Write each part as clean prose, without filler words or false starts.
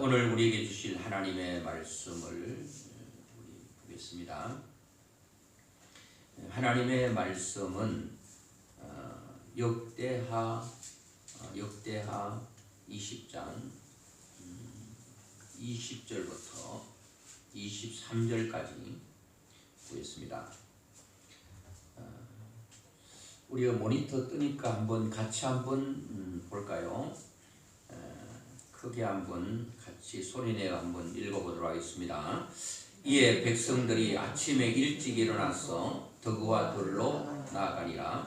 오늘 우리에게 주실 하나님의 말씀을 우리 보겠습니다. 하나님의 말씀은 역대하 20장 20절부터 23절까지 보겠습니다. 우리가 모니터 뜨니까 같이 한번 볼까요? 크게 한번 같이 소리내어 한번 읽어보도록 하겠습니다. 이에 백성들이 아침에 일찍 일어나서 덕으와 들로 나아가니라.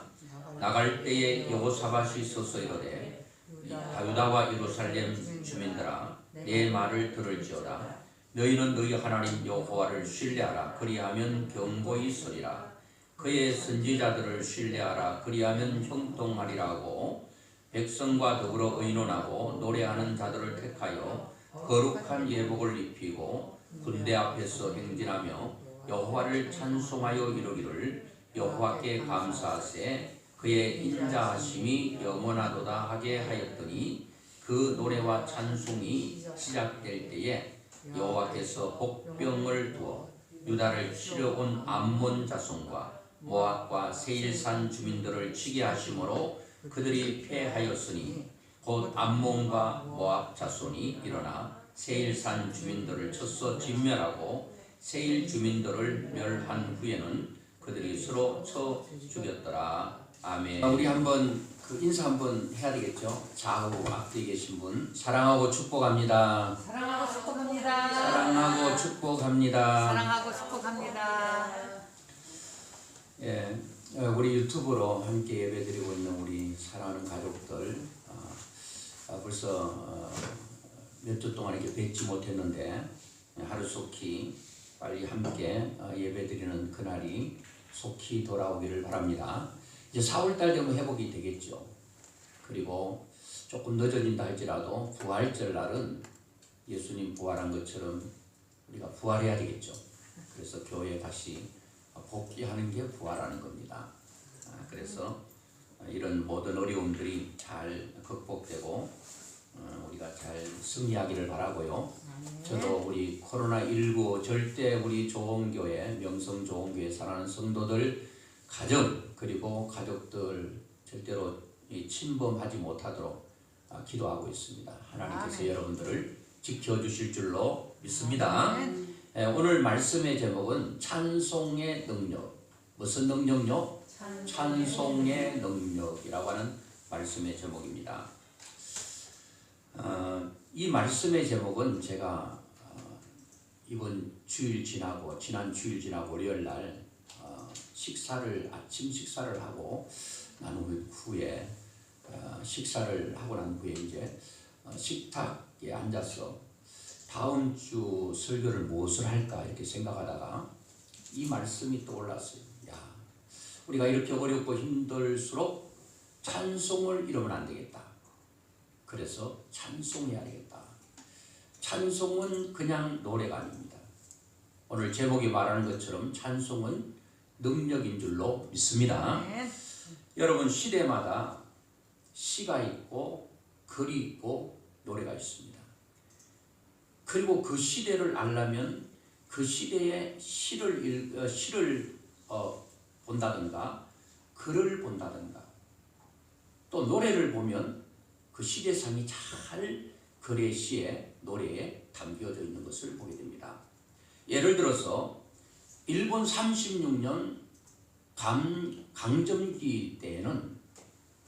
나갈 때에 여호사밧이 서서 이르되 유다와 예루살렘 주민들아 내 말을 들을지어다. 너희는 너희 하나님 여호와를 신뢰하라. 그리하면 경고히 서리라. 그의 선지자들을 신뢰하라. 그리하면 형통하리라고 백성과 더불어 의논하고 노래하는 자들을 택하여 거룩한 예복을 입히고 군대 앞에서 행진하며 여호와를 찬송하여 이르기를 여호와께 감사하세 그의 인자하심이 영원하도다 하게 하였더니 그 노래와 찬송이 시작될 때에 여호와께서 복병을 두어 유다를 치러 온 암몬 자손과 모압과 세일산 주민들을 치게 하심으로 그들이 패하였으니 곧 암몬과 모압 자손이 일어나 세일산 주민들을 쳐서 진멸하고 세일 주민들을 멸한 후에는 그들이 서로 쳐 죽였더라. 아멘. 우리 한번 인사 한번 해야 되겠죠? 좌우 앞뒤에 계신 분 사랑하고 축복합니다. 사랑하고 축복합니다. 사랑하고 축복합니다. 사랑하고 축복합니다. 예, 우리 유튜브로 함께 예배드리고 있는 우리 사랑하는 가족들 벌써 몇 주 동안 이렇게 뵙지 못했는데 하루속히 빨리 함께 예배드리는 그날이 속히 돌아오기를 바랍니다. 이제 4월달 되면 회복이 되겠죠. 그리고 조금 늦어진다 할지라도 부활절 날은 예수님 부활한 것처럼 우리가 부활해야 되겠죠. 그래서 교회에 다시 복귀하는 게 부활하는 겁니다. 그래서 이런 모든 어려움들이 잘 극복되고 우리가 잘 승리하기를 바라고요. 저도 우리 코로나19 절대 우리 조홍교회 명성조홍교회 사랑하는 성도들 가정 그리고 가족들 절대로 침범하지 못하도록 기도하고 있습니다. 하나님께서 여러분들을 지켜주실 줄로 믿습니다. 오늘 말씀의 제목은 찬송의 능력. 무슨 능력요? 찬송의 능력이라고 하는 말씀의 제목입니다. 이 말씀의 제목은 제가 이번 주일 지나고 지난 주일 지나고 월요일 날 아침 식사를 하고 난 후에 식사를 하고 난 후에 이제 식탁에 앉아서 다음 주 설교를 무엇을 할까 이렇게 생각하다가 이 말씀이 떠올랐어요. 우리가 이렇게 어렵고 힘들수록 찬송을 잃으면 안 되겠다. 그래서 찬송해야 되겠다. 찬송은 그냥 노래가 아닙니다. 오늘 제목이 말하는 것처럼 찬송은 능력인 줄로 믿습니다. 여러분 시대마다 시가 있고 글이 있고 노래가 있습니다. 그리고 그 시대를 알려면 그 시대의 시를 본다든가 글을 본다든가 또 노래를 보면 그 시대상이 잘 글의 시에 노래에 담겨져 있는 것을 보게 됩니다. 예를 들어서 일본 36년 강점기 때에는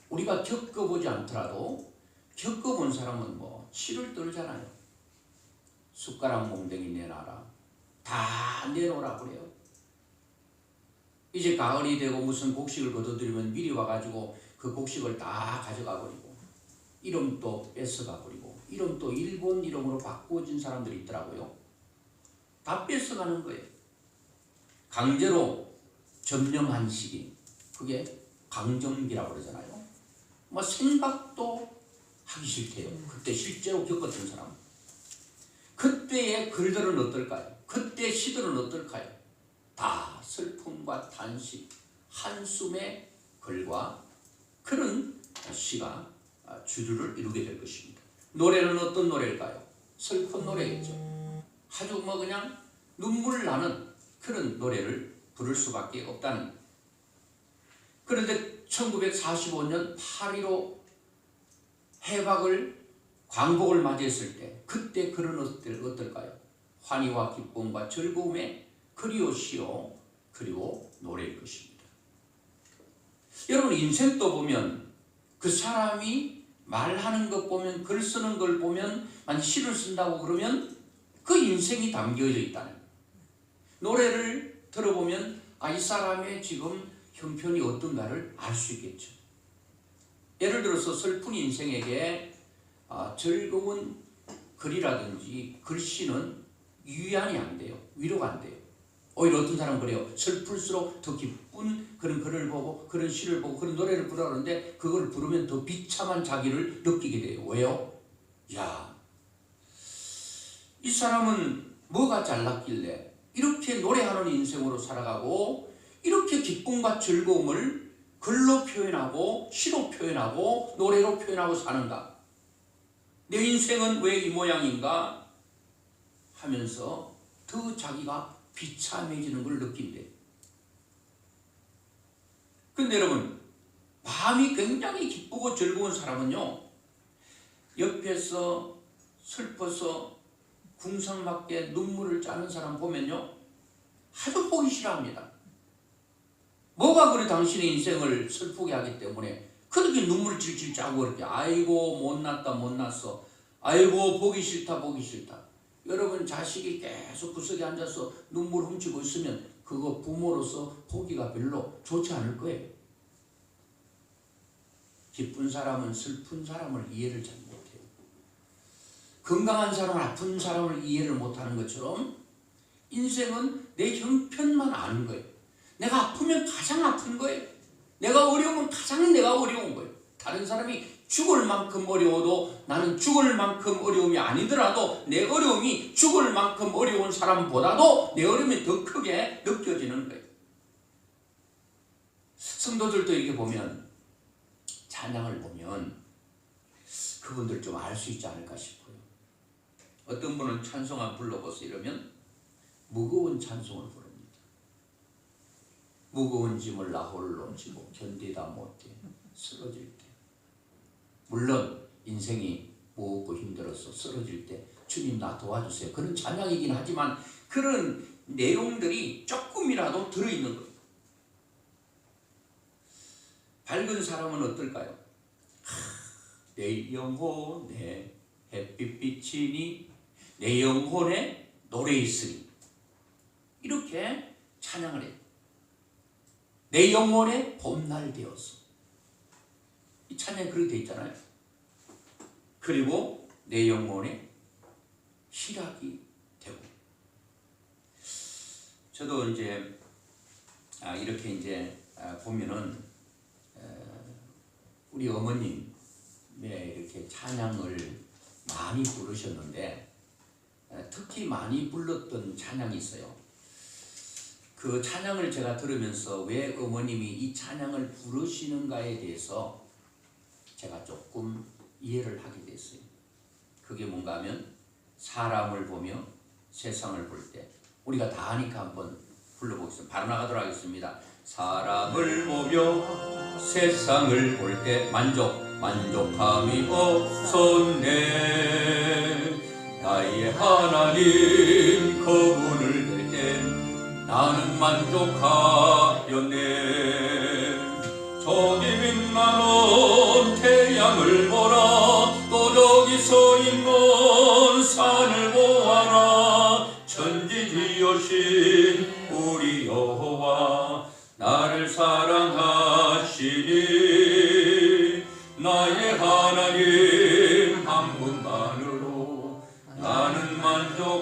우리가 겪어보지 않더라도 겪어본 사람은 치를 떨잖아요. 숟가락 몽댕이 내놔라. 다 내놓으라 그래요. 이제 가을이 되고 무슨 곡식을 거둬들이면 미리 와가지고 그 곡식을 다 가져가 버리고 이름도 뺏어가 버리고 이름도 일본 이름으로 바꿔진 사람들이 있더라고요. 다 뺏어가는 거예요. 강제로 점령한 시기 그게 강점기라고 그러잖아요. 생각도 하기 싫대요. 그때 실제로 겪었던 사람. 그때의 글들은 어떨까요? 그때 시들은 어떨까요? 다 슬픔과 탄식, 한숨의 글과 그런 시가 주류를 이루게 될 것입니다. 노래는 어떤 노래일까요? 슬픈 노래겠죠. 아주 뭐 그냥 눈물 나는 그런 노래를 부를 수밖에 없다는. 그런데 1945년 8.15 해박을 광복을 맞이했을 때 그때 그런 옷들 어떨까요? 환희와 기쁨과 즐거움에 그리우시오 그리고 노래일 것입니다. 여러분 인생도 보면 그 사람이 말하는 것 보면 글 쓰는 걸 보면 만약 시를 쓴다고 그러면 그 인생이 담겨져 있다는 거예요. 노래를 들어보면 이 사람의 지금 형편이 어떤가를 알 수 있겠죠. 예를 들어서 슬픈 인생에게 즐거운 글이라든지 글씨는 위안이 안 돼요. 위로가 안 돼요. 오히려 어떤 사람은 그래요. 슬플수록 더 기쁜 그런 글을 보고 그런 시를 보고 그런 노래를 부르는데 그걸 부르면 더 비참한 자기를 느끼게 돼요. 왜요? 이 사람은 뭐가 잘났길래 이렇게 노래하는 인생으로 살아가고 이렇게 기쁨과 즐거움을 글로 표현하고 시로 표현하고 노래로 표현하고 사는가? 내 인생은 왜 이 모양인가? 하면서 더 자기가 비참해지는 걸 느낀대. 근데 여러분 마음이 굉장히 기쁘고 즐거운 사람은요 옆에서 슬퍼서 궁상맞게 눈물을 짜는 사람 보면요 아주 보기 싫어합니다. 뭐가 그래 당신의 인생을 슬프게 하기 때문에 그렇게 눈물 질질 짜고 그렇게 아이고 못났다 못났어 아이고 보기 싫다 보기 싫다. 여러분 자식이 계속 구석에 앉아서 눈물 훔치고 있으면 그거 부모로서 보기가 별로 좋지 않을 거예요. 기쁜 사람은 슬픈 사람을 이해를 잘 못해요. 건강한 사람은 아픈 사람을 이해를 못하는 것처럼 인생은 내 형편만 아는 거예요. 내가 아프면 가장 아픈 거예요. 내가 어려우면 가장 내가 어려운 거예요. 다른 사람이 죽을 만큼 어려워도 나는 죽을 만큼 어려움이 아니더라도 내 어려움이 죽을 만큼 어려운 사람보다도 내 어려움이 더 크게 느껴지는 거예요. 성도들도 이렇게 보면 찬양을 보면 그분들 좀 알 수 있지 않을까 싶어요. 어떤 분은 찬송 한번 불러보세요 이러면 무거운 찬송을 부릅니다. 무거운 짐을 나 홀로 지고 견디다 못해 쓰러질 때 물론 인생이 무겁고 힘들어서 쓰러질 때 주님 나 도와주세요. 그런 찬양이긴 하지만 그런 내용들이 조금이라도 들어있는 거예요. 밝은 사람은 어떨까요? 내 영혼에 햇빛 비치니 내 영혼에 노래 있으니 이렇게 찬양을 해요. 내 영혼에 봄날 되어서 이 찬양이 그렇게 되어 있잖아요. 그리고 내 영혼에 희락이 되고 저도 이제 이렇게 이제 보면은 우리 어머님의 이렇게 찬양을 많이 부르셨는데 특히 많이 불렀던 찬양이 있어요. 그 찬양을 제가 들으면서 왜 어머님이 이 찬양을 부르시는가에 대해서 제가 조금 이해를 하게 됐어요. 그게 뭔가 하면 사람을 보며 세상을 볼 때 우리가 다 아니까 한번 불러보겠습니다. 바로 나가도록 하겠습니다. 사람을 보며 세상을 볼 때 만족함이 없었네. 나의 하나님 그분을 뵐 땐 나는 만족하였네. 저기 빛나는 태양을 보라 또 저기 서 있는 산을 보아라. 천지 지으신 우리 여호와 나를 사랑하시니 나의 하나님 한 분만으로 나는 만족하겠네.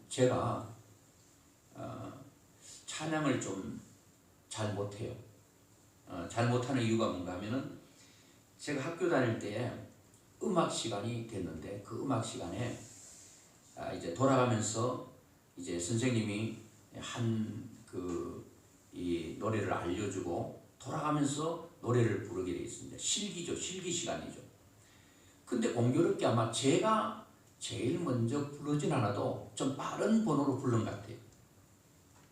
제가 찬양을 좀 잘 못해요. 잘 못하는 이유가 뭔가 하면은 제가 학교 다닐 때 음악 시간이 됐는데 그 음악 시간에 이제 돌아가면서 이제 선생님이 이 노래를 알려주고 돌아가면서 노래를 부르게 되어 있습니다. 실기죠. 실기 시간이죠. 근데 공교롭게 아마 제가 제일 먼저 부르진 않아도 좀 빠른 번호로 부른 것 같아요.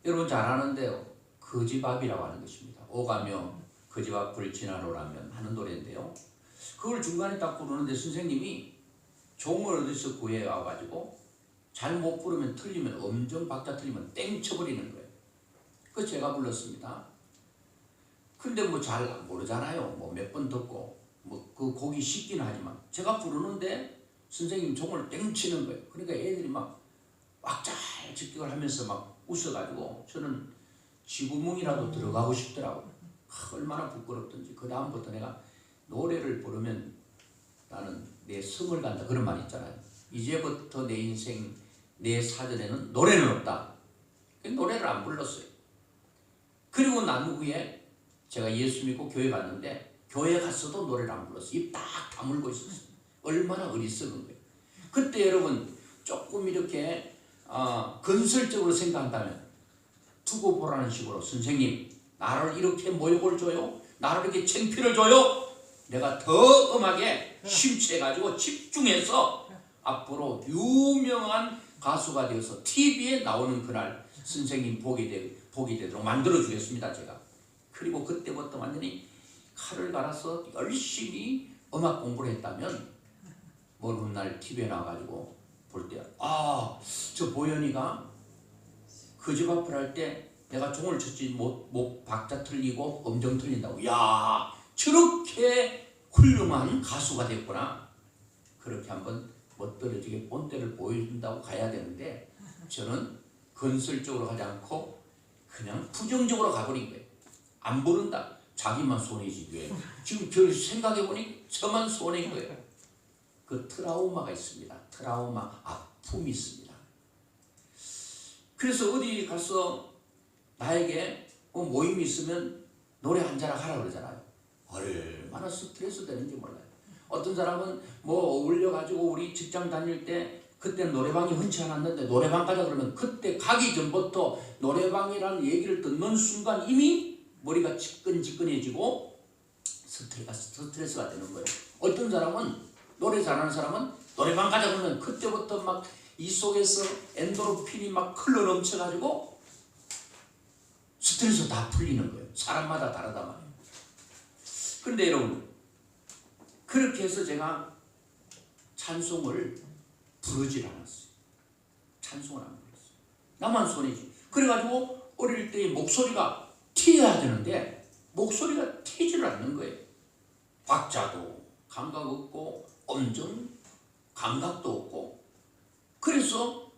여러분 잘 아는데요. 그 집 앞이라고 하는 것입니다. 오가며 그 집 앞을 지나노라면 하는 노래인데요. 그걸 중간에 딱 부르는데 선생님이 종을 어디서 구해 와가지고 잘 못 부르면 틀리면 음정 박자 틀리면 땡 쳐버리는 거예요. 그래서 제가 불렀습니다. 근데 뭐 잘 모르잖아요. 뭐 몇 번 듣고 뭐 그 곡이 쉽긴 하지만 제가 부르는데 선생님 종을 땡 치는 거예요. 그러니까 애들이 막 잘 직격을 하면서 막 웃어가지고 저는 쥐구멍이라도 들어가고 싶더라고요. 얼마나 부끄럽던지. 그 다음부터 내가 노래를 부르면 나는 내 성을 간다 그런 말 있잖아요. 이제부터 내 인생 내 사전에는 노래는 없다. 노래를 안 불렀어요. 그리고 난 후에 제가 예수 믿고 교회 갔는데 교회 갔어도 노래를 안 불렀어요. 입 딱 다물고 있었어요. 얼마나 어리석은 거예요. 그때 여러분 조금 이렇게 건설적으로 생각한다면 두고 보라는 식으로 선생님 나를 이렇게 모욕을 줘요? 나를 이렇게 창피를 줘요? 내가 더 음악에 심취해가지고 집중해서 앞으로 유명한 가수가 되어서 TV에 나오는 그날 선생님 복이 되도록 만들어주겠습니다. 제가. 그리고 그때부터 완전히 칼을 갈아서 열심히 음악 공부를 했다면 먼 훗날 TV에 나와가지고 볼 때 저 보현이가 그 집 앞을 할 때 내가 종을 쳤지 못 박자 틀리고 음정 틀린다고. 야 저렇게 훌륭한 가수가 됐구나. 그렇게 한번 멋들어지게 본때를 보여준다고 가야 되는데 저는 건설적으로 가지 않고 그냥 부정적으로 가버린 거예요. 안 부른다. 자기만 손해지 왜. 지금 저 생각해보니 저만 손해인 거예요. 그 트라우마가 있습니다. 트라우마, 아픔이 있습니다. 그래서 어디 가서 나에게 모임이 있으면 노래 한 자락 하라 그러잖아요. 얼마나 스트레스 되는지 몰라요. 어떤 사람은 뭐 어울려가지고 우리 직장 다닐 때 그때 노래방이 흔치 않았는데 노래방 가자 그러면 그때 가기 전부터 노래방이라는 얘기를 듣는 순간 이미 머리가 지끈지끈해지고 스트레스가 되는 거예요. 어떤 사람은 노래 잘하는 사람은 노래방 가자 그러면 그때부터 막 이 속에서 엔도르핀이 막 흘러 넘쳐가지고 스트레스 다 풀리는 거예요. 사람마다 다르단 말이에요. 그런데 여러분 그렇게 해서 제가 찬송을 부르질 않았어요. 찬송을 안 불렀어요. 나만 손해지. 그래가지고 어릴 때 목소리가 튀어야 되는데 목소리가 튀지를 않는 거예요. 박자도 감각 없고 음정 감각도 없고. 그래서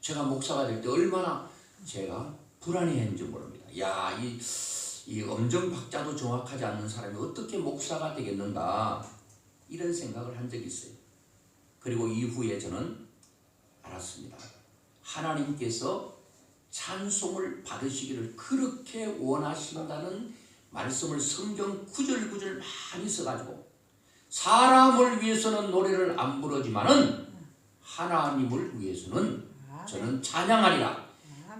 제가 목사가 될 때 얼마나 제가 불안해했는지 모릅니다. 야, 이 음정 박자도 정확하지 않는 사람이 어떻게 목사가 되겠는가 이런 생각을 한 적이 있어요. 그리고 이후에 저는 알았습니다. 하나님께서 찬송을 받으시기를 그렇게 원하신다는 말씀을 성경 구절구절 많이 써가지고 사람을 위해서는 노래를 안 부르지만은 하나님을 위해서는 저는 찬양하리라.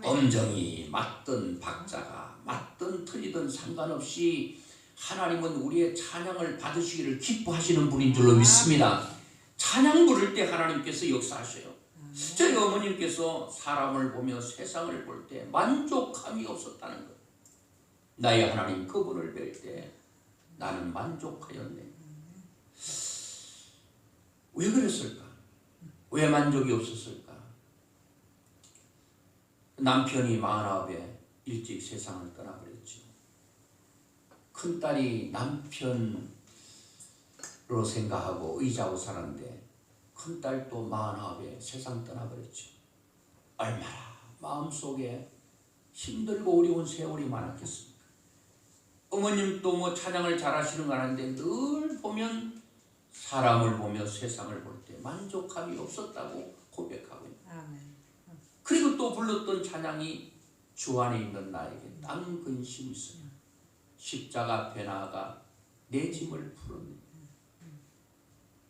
음정이 맞든 박자가 맞든 틀리든 상관없이 하나님은 우리의 찬양을 받으시기를 기뻐하시는 분인 줄로 믿습니다. 찬양 부를 때 하나님께서 역사하셔요. 저희 어머님께서 사람을 보며 세상을 볼 때 만족함이 없었다는 것. 나의 하나님 그분을 뵐 때 나는 만족하였네. 왜 그랬을까? 왜 만족이 없었을까? 남편이 49에 일찍 세상을 떠나버렸죠. 큰딸이 남편으로 생각하고 의지하고 살았는데 큰딸도 49에 세상 떠나버렸죠. 얼마나 마음속에 힘들고 어려운 세월이 많았겠습니까? 어머님도 뭐 찬양을 잘하시는 거 아는데 늘 보면 사람을 보며 세상을 볼 때 만족함이 없었다고 고백하고 있습니다. 그리고 또 불렀던 찬양이 주 안에 있는 나에게 딴 근심이 있어요. 십자가 앞에 나아가 내 짐을 풀었네.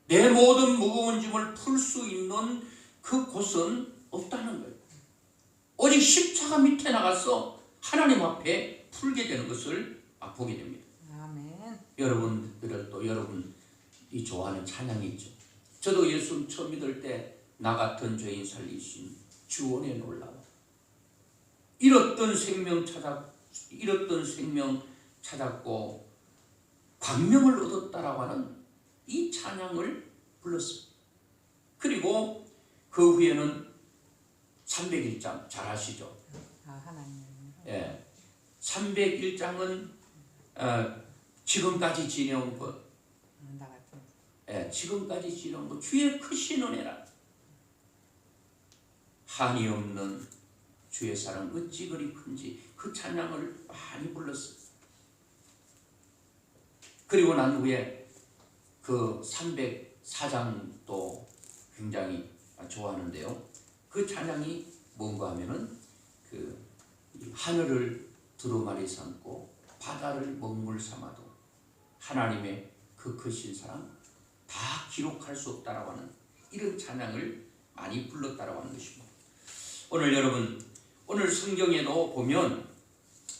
내 모든 무거운 짐을 풀 수 있는 그 곳은 없다는 거예요. 오직 십자가 밑에 나가서 하나님 앞에 풀게 되는 것을 보게 됩니다. 여러분들은 또 여러분이 좋아하는 찬양이 있죠. 저도 예수 처음 믿을 때 나 같은 죄인 살리신 주원의 놀라움, 잃었던 생명 찾았고 광명을 얻었다라고 하는 이 찬양을 불렀습니다. 그리고 그 후에는 301장 잘 아시죠? 하나님. 예, 301장은 지금까지 지내온 것, 나 같은. 예, 지금까지 지내온 것, 주의 크신 은혜라. 한이 없는 주의 사랑 어찌 그리 큰지 그 찬양을 많이 불렀어요. 그리고 난 후에 그 304장도 굉장히 좋아하는데요. 그 찬양이 뭔가 하면은 그 하늘을 두루마리 삼고 바다를 먹물 삼아도 하나님의 그 크신 사랑 다 기록할 수 없다라고 하는 이런 찬양을 많이 불렀다라고 하는 것입니다. 오늘 여러분, 오늘 성경에도 보면,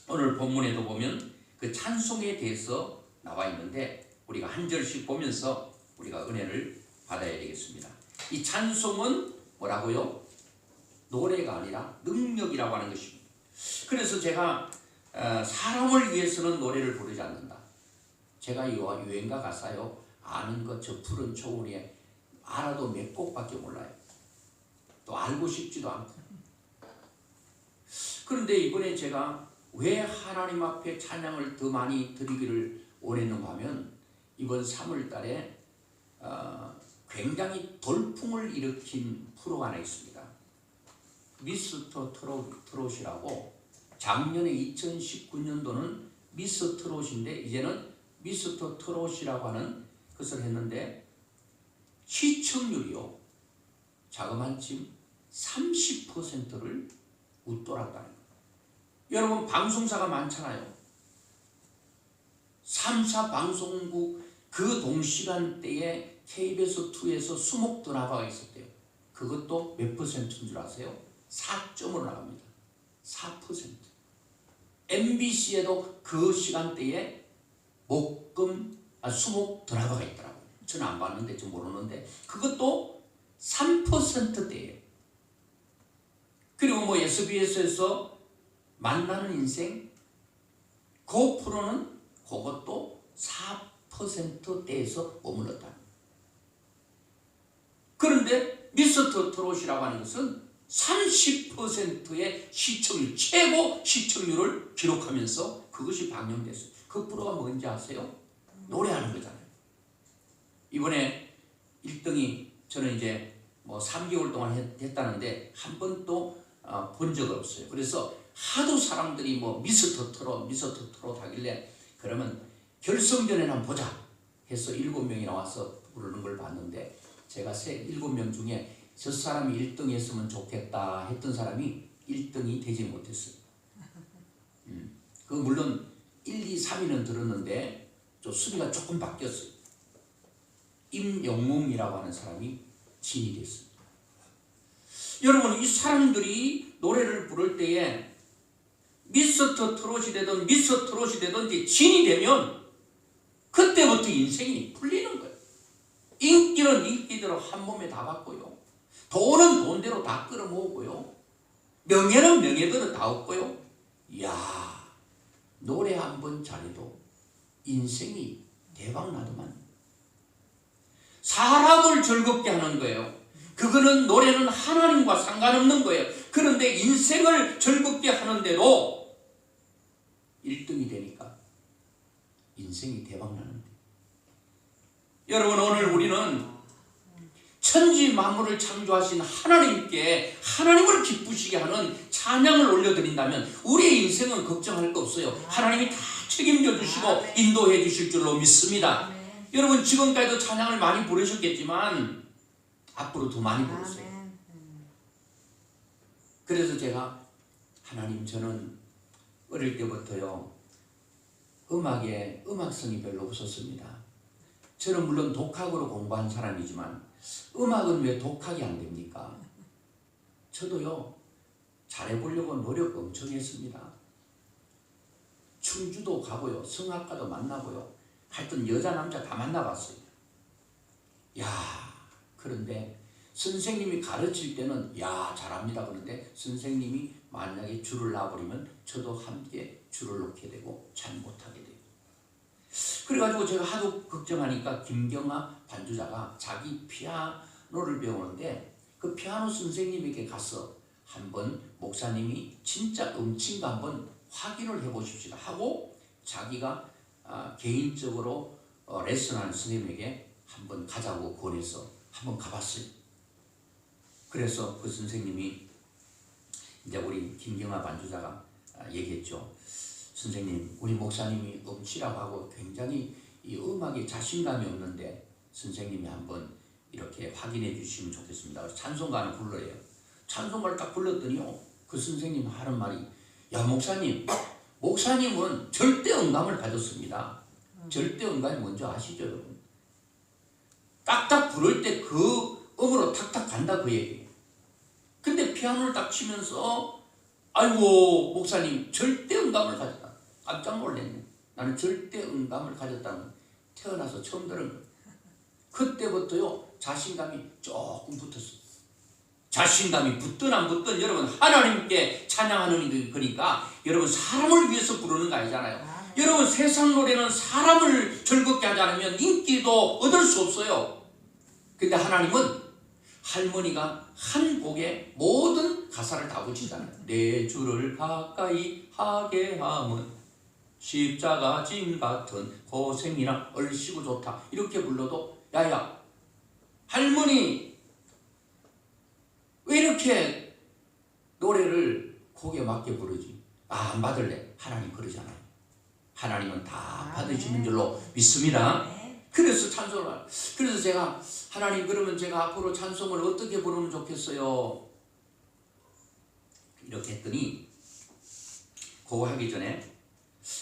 오늘 본문에도 보면 그 찬송에 대해서 나와 있는데 우리가 한 절씩 보면서 우리가 은혜를 받아야 되겠습니다. 이 찬송은 뭐라고요? 노래가 아니라 능력이라고 하는 것입니다. 그래서 제가 사람을 위해서는 노래를 부르지 않는다. 제가 유행가 가사요, 아는 것 저 푸른 초원에 알아도 몇 곡밖에 몰라요. 또 알고 싶지도 않고. 그런데 이번에 제가 왜 하나님 앞에 찬양을 더 많이 드리기를 원했는가 하면, 이번 3월 달에 굉장히 돌풍을 일으킨 프로가 하나 있습니다. 미스터 트롯이라고, 작년에 2019년도는 미스 트롯인데 이제는 미스터 트롯이라고 하는 것을 했는데 시청률이요, 자그마치 30%를 웃돌았다는 거예요. 여러분, 방송사가 많잖아요. 3사 방송국 그 동시간대에 KBS2에서 수목 드라마가 있었대요. 그것도 몇 퍼센트인 줄 아세요? 4점으로 나갑니다. 4%. MBC에도 그 시간대에 수목 드라마가 있더라고요. 저는 안 봤는데, 저 모르는데 그것도 3%대예요. 그리고 SBS에서 만나는 인생, 그 프로는 그것도 4%대에서 머물렀다. 그런데 미스터 트롯이라고 하는 것은 30%의 시청률, 최고 시청률을 기록하면서 그것이 방영됐어요. 그 프로가 뭔지 아세요? 노래하는 거잖아요. 이번에 1등이 저는 이제 3개월 동안 했다는데 한 번도 본 적 없어요. 그래서 하도 사람들이 미스터 트롯 하길래, 그러면 결승전에 한번 보자 해서 7명이 나와서 부르는 걸 봤는데, 제가 7명 중에 저 사람이 1등 했으면 좋겠다 했던 사람이 1등이 되지 못했어요. 그 물론 1, 2, 3위는 들었는데 저 순위가 조금 바뀌었어요. 임영웅이라고 하는 사람이 진이 됐습니다. 여러분, 이 사람들이 노래를 부를 때에 미스터 트롯이 되든 미스터 트롯이 되든지 진이 되면 그때부터 인생이 풀리는 거예요. 인기는 인기대로 한 몸에 다 받고요. 돈은 돈대로 다 끌어모으고요. 명예는 명예대로 다 얻고요. 이야, 노래 한 번 잘해도 인생이 대박나더만. 사람을 즐겁게 하는 거예요. 그거는, 노래는 하나님과 상관없는 거예요. 그런데 인생을 즐겁게 하는데도 1등이 되니까 인생이 대박나는데, 여러분, 오늘 우리는 천지 만물을 창조하신 하나님께, 하나님을 기쁘시게 하는 찬양을 올려드린다면 우리의 인생은 걱정할 거 없어요. 하나님이 다 책임져 주시고 인도해 주실 줄로 믿습니다. 여러분, 지금까지도 찬양을 많이 부르셨겠지만 앞으로 더 많이 부르세요. 그래서 제가, 하나님, 저는 어릴 때부터요, 음악에 음악성이 별로 없었습니다. 저는 물론 독학으로 공부한 사람이지만 음악은 왜 독학이 안 됩니까? 저도요, 잘해보려고 노력 엄청 했습니다. 충주도 가고요, 성악가도 만나고요, 하여튼 여자 남자 다 만나봤어요. 야, 그런데 선생님이 가르칠 때는 야 잘합니다. 그런데 선생님이 만약에 줄을 놔버리면 저도 함께 줄을 놓게 되고 잘 못하게 돼요. 그래가지고 제가 하도 걱정하니까 김경아 반주자가 자기 피아노를 배우는데 그 피아노 선생님에게 가서 한번 목사님이 진짜 음치인가 한번 확인을 해보십시다 하고 자기가 개인적으로 레슨하는 선생님에게 한번 가자고 권해서 한번 가봤어요. 그래서 그 선생님이 이제 우리 김경아 반주자가 얘기했죠. 선생님, 우리 목사님이 음치라고 하고 굉장히 이 음악에 자신감이 없는데 선생님이 한번 이렇게 확인해 주시면 좋겠습니다. 그래서 찬송가를 불러요. 찬송가를 딱 불렀더니요, 그 선생님 하는 말이 야 목사님은 절대 음감을 가졌습니다. 절대 음감이 뭔지 아시죠, 여러분? 딱딱 부를 때 그 음으로 탁탁 간다 그 얘기예요. 근데 피아노를 딱 치면서 아이고 목사님 절대 음감을 가졌다. 깜짝 놀랐네. 나는 절대 음감을 가졌다는 건 태어나서 처음 들은 거예요. 그때부터요 자신감이 조금 붙었어요. 자신감이 붙든 안 붙든 여러분 하나님께 찬양하는 거니까 여러분 사람을 위해서 부르는 거 아니잖아요. 여러분 세상 노래는 사람을 즐겁게 하지 않으면 인기도 얻을 수 없어요. 근데 하나님은 할머니가 한 곡에 모든 가사를 다 붙이잖아요. 내 주를 가까이 하게 함은 십자가 짐 같은 고생이나 얼씨구 좋다. 이렇게 불러도 야야 할머니 왜 이렇게 노래를 곡에 맞게 부르지? 안 받을래. 하나님 그러잖아요. 하나님은 다 받으시는 줄로 믿습니다. 그래서 찬송을 그래서 제가 하나님 그러면 제가 앞으로 찬송을 어떻게 부르면 좋겠어요? 이렇게 했더니 그거 하기 전에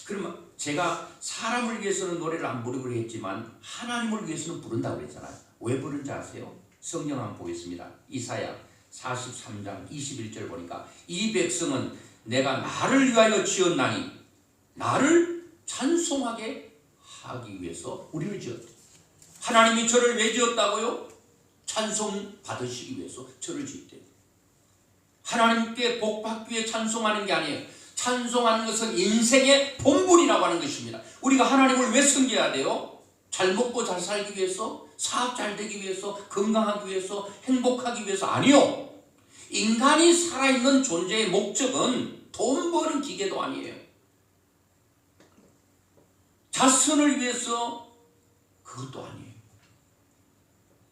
그러면 제가 사람을 위해서는 노래를 안 부르기로 했지만 하나님을 위해서는 부른다고 그랬잖아요. 왜 부른지 아세요? 성경 한번 보겠습니다. 이사야 43장 21절 보니까 이 백성은 내가 나를 위하여 지었나니 나를 찬송하게 하기 위해서 우리를 지었다. 하나님이 저를 왜 지었다고요? 찬송 받으시기 위해서 저를 지었대요. 하나님께 복 받기 위해 찬송하는 게 아니에요. 찬송하는 것은 인생의 본분이라고 하는 것입니다. 우리가 하나님을 왜 섬겨야 돼요? 잘 먹고 잘 살기 위해서, 사업 잘 되기 위해서, 건강하기 위해서, 행복하기 위해서 아니요. 인간이 살아있는 존재의 목적은 돈 버는 기계도 아니에요. 자선을 위해서 그것도 아니에요.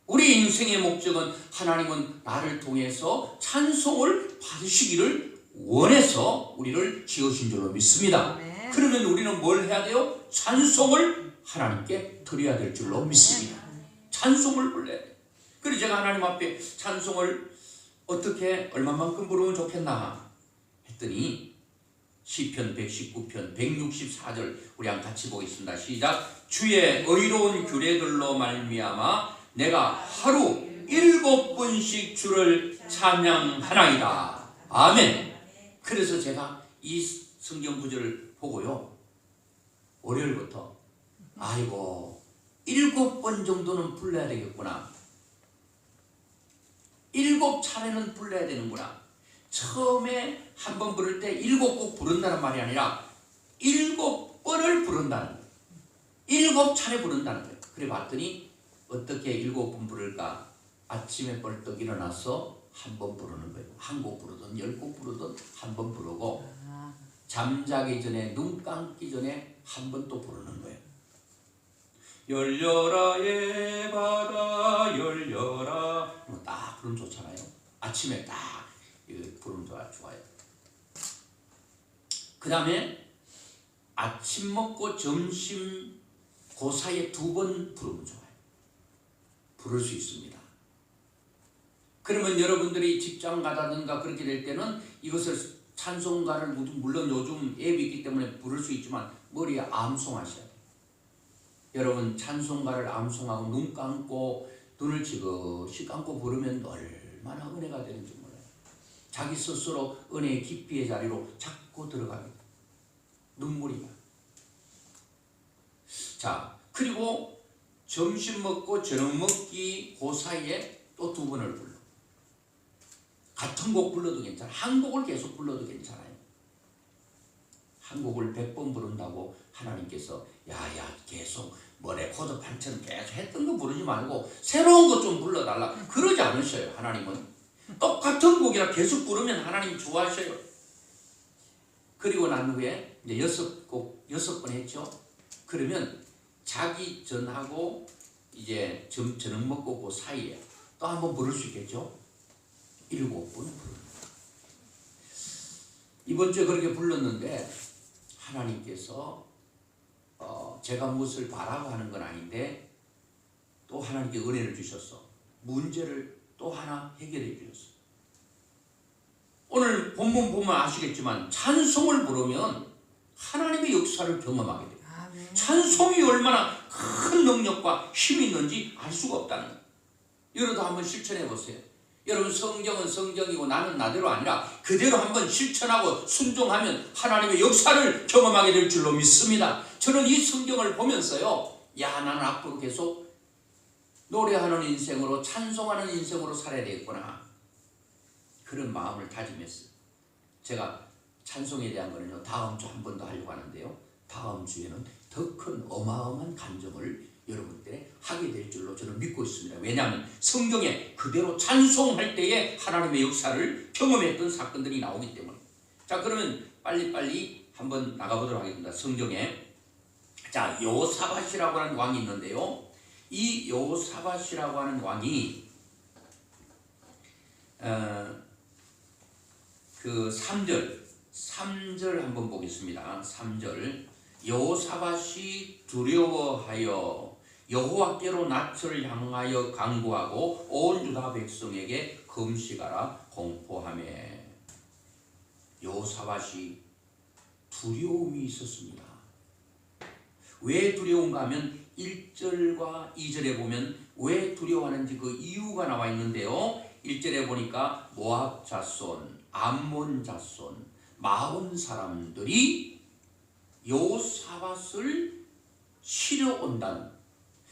우리 인생의 목적은 하나님은 나를 통해서 찬송을 받으시기를 원해서 우리를 지으신 줄로 믿습니다. 네. 그러면 우리는 뭘 해야 돼요? 찬송을 하나님께 드려야 될 줄로 믿습니다. 찬송을 불러야 돼요. 그래서 제가 하나님 앞에 찬송을 어떻게 얼마만큼 부르면 좋겠나 했더니 시편 119편 164절 우리 한번 같이 보겠습니다. 시작. 주의 의로운 규례들로 말미암아 내가 하루 7번씩 주를 찬양하나이다. 아멘. 그래서 제가 이 성경 구절을 보고요 월요일부터 아이고 7번 정도는 불러야 되겠구나. 7차례는 불러야 되는구나. 처음에 한 번 부를 때 7곡 부른다는 말이 아니라 7번을 부른다는 거예요. 7차례 부른다는 거예요. 그래 봤더니 어떻게 7번 부를까? 아침에 벌떡 일어나서 한 번 부르는 거예요. 한 곡 부르든 10곡 부르든 한 번 부르고 잠자기 전에 눈 감기 전에 한 번 또 부르는 거예요. 열려라 예 바다 열려라 딱 부르면 좋잖아요. 아침에 딱 부르면 좋아요. 그 다음에 아침 먹고 점심 그 사이에 2번 부르면 좋아요. 부를 수 있습니다. 그러면 여러분들이 직장 가다든가 그렇게 될 때는 이것을 찬송가를 물론 요즘 앱이 있기 때문에 부를 수 있지만 머리에 암송하셔야 돼요. 여러분 찬송가를 암송하고 눈 감고 눈을 지그시 감고 부르면 얼마나 은혜가 되는지 몰라요. 자기 스스로 은혜의 깊이의 자리로 자꾸 들어갑니다. 눈물이 나요. 자, 그리고 점심 먹고 저녁 먹기 그 사이에 또 2번을 불러. 같은 곡 불러도 괜찮아. 한 곡을 계속 불러도 괜찮아요. 한 곡을 100번 부른다고 하나님께서 야야 계속 뭐 레코드판처럼 계속 했던 거 부르지 말고 새로운 것 좀 불러달라 그러지 않으셔요. 하나님은 똑같은 곡이라 계속 부르면 하나님 좋아하셔요. 그리고 난 후에 이제 6번 했죠. 그러면 자기 전하고 이제 저녁 먹고 그 사이에 또 한 번 부를 수 있겠죠. 7번 부릅니다. 이번 주에 그렇게 불렀는데 하나님께서 제가 무엇을 바라고 하는 건 아닌데 또 하나님께 은혜를 주셨어. 문제를 또 하나 해결해 주셨어. 오늘 본문 보면 아시겠지만 찬송을 부르면 하나님의 역사를 경험하게 돼요. 아멘. 찬송이 얼마나 큰 능력과 힘이 있는지 알 수가 없다는 거예요. 여러분도 한번 실천해 보세요. 여러분 성경은 성경이고 나는 나대로 아니라 그대로 한번 실천하고 순종하면 하나님의 역사를 경험하게 될 줄로 믿습니다. 저는 이 성경을 보면서요, 야 나는 앞으로 계속 노래하는 인생으로 찬송하는 인생으로 살아야 되겠구나 그런 마음을 다짐했어요. 제가 찬송에 대한 거는요 다음 주 한 번 더 하려고 하는데요, 다음 주에는 더 큰 어마어마한 감정을 여러분들에 하게 될 줄로 저는 믿고 있습니다. 왜냐하면 성경에 그대로 찬송할 때에 하나님의 역사를 경험했던 사건들이 나오기 때문에. 자, 그러면 빨리빨리 한번 나가보도록 하겠습니다. 성경에 자 여호사밧이라고 하는 왕이 있는데요, 이 여호사밧이라고 하는 왕이 그 3절 한번 보겠습니다. 3절 여호사밧이 두려워하여 여호와께로 낯을 향하여 간구하고 온 유다 백성에게 금식하라 공포하며. 여호사밧이 두려움이 있었습니다. 왜 두려운가 하면 1절과 2절에 보면 왜 두려워하는지 그 이유가 나와 있는데요, 1절에 보니까 모압 자손, 암몬 자손, 마온 사람들이 여호사밧을 치러 온다는,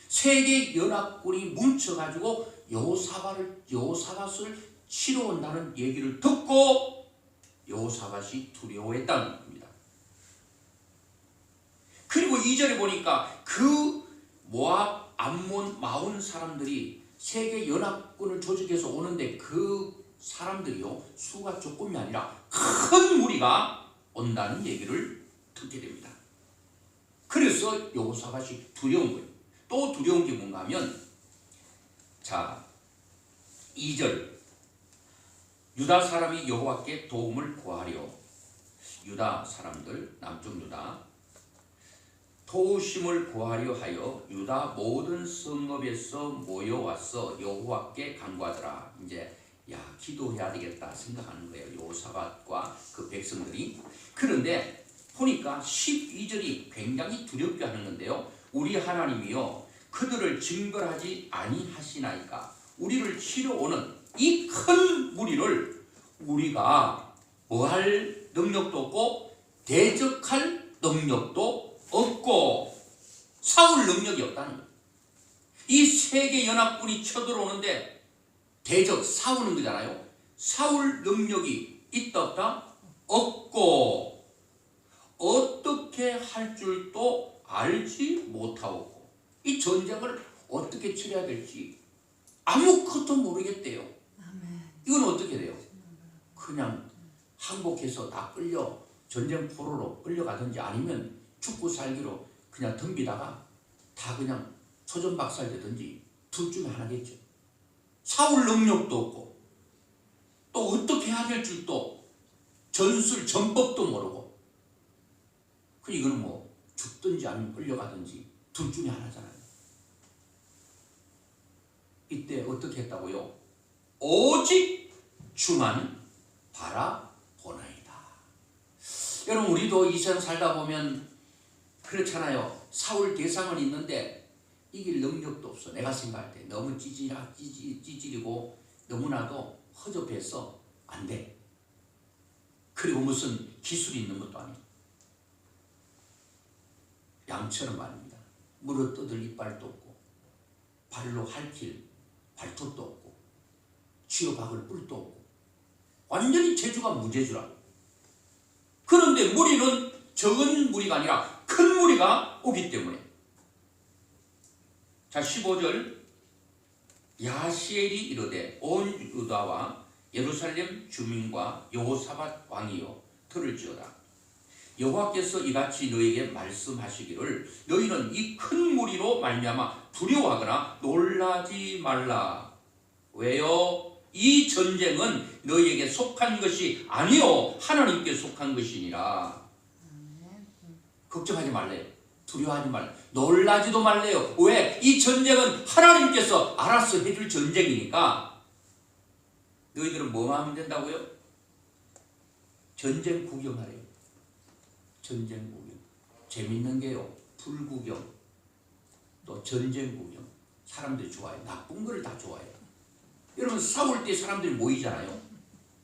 세계 연합군이 뭉쳐가지고 여호사밧을 치러 온다는 얘기를 듣고 여호사밧이 두려워했다는 겁니다. 그리고 2절에 보니까 그 모압, 암몬, 마온 사람들이 세계 연합군을 조직해서 오는데 그 사람들이요 수가 조금이 아니라 큰 무리가 온다는 얘기를 듣게 됩니다. 그래서 여호사밧이 두려운 거예요. 또 두려운 게 뭔가 하면 자 2절 유다 사람이 여호와께 도움을 구하려, 유다 사람들 남쪽 유다 도우심을 구하려 하여 유다 모든 성읍에서 모여와서 여호와께 간구하더라. 이제 야 기도해야 되겠다 생각하는 거예요, 여호사밧과 그 백성들이. 그런데 보니까 12절이 굉장히 두렵게 하는 건데요, 우리 하나님이요 그들을 징벌하지 아니하시나이까. 우리를 치러 오는 이 큰 무리를 우리가 뭐할 능력도 없고 대적할 능력도 없고 싸울 능력이 없다는 거예요. 이 세계 연합군이 쳐들어오는데 대적 싸우는 거잖아요. 싸울 능력이 있다 없다? 없고 어떻게 할 줄도 알지 못하고 이 전쟁을 어떻게 치러야 될지 아무것도 모르겠대요. 이건 어떻게 돼요? 그냥 항복해서 다 끌려 전쟁 포로로 끌려가든지 아니면 죽고 살기로 그냥 덤비다가 다 그냥 초전박살 되든지 둘 중에 하나겠죠. 싸울 능력도 없고 또 어떻게 해야 될 줄도 전술 전법도 모르고 그 이거는 뭐 죽든지 아니면 끌려가든지 둘 중에 하나잖아요. 이때 어떻게 했다고요? 오직 주만 바라보나이다. 여러분 우리도 이 세상 살다 보면 그렇잖아요. 싸울 대상은 있는데 이길 능력도 없어. 내가 생각할 때 너무 찌질이고 너무나도 허접해서 안 돼. 그리고 무슨 기술이 있는 것도 아니고 양처럼 말입니다. 물어 뜯을 이빨도 없고 발로 핥힐 발톱도 없고 쥐어박을 뿔도 없고 완전히 재주가 무재주라. 그런데 무리는 적은 무리가 아니라 큰 무리가 오기 때문에. 자 15절 야시엘이 이르되 온 유다와 예루살렘 주민과 여호사밧 왕이여 들을지어다. 여호와께서 이같이 너에게 말씀하시기를 너희는 이 큰 무리로 말미암아 두려워하거나 놀라지 말라. 왜요? 이 전쟁은 너희에게 속한 것이 아니요 하나님께 속한 것이니라. 걱정하지 말래요. 두려워하지 말래. 놀라지도 말래요. 왜? 이 전쟁은 하나님께서 알아서 해줄 전쟁이니까. 너희들은 뭐만 하면 된다고요? 전쟁 구경하래요. 전쟁 구경. 재밌는 게요. 불구경, 또 전쟁 구경. 사람들이 좋아해요. 나쁜 거를 다 좋아해요. 여러분 싸울 때 사람들이 모이잖아요.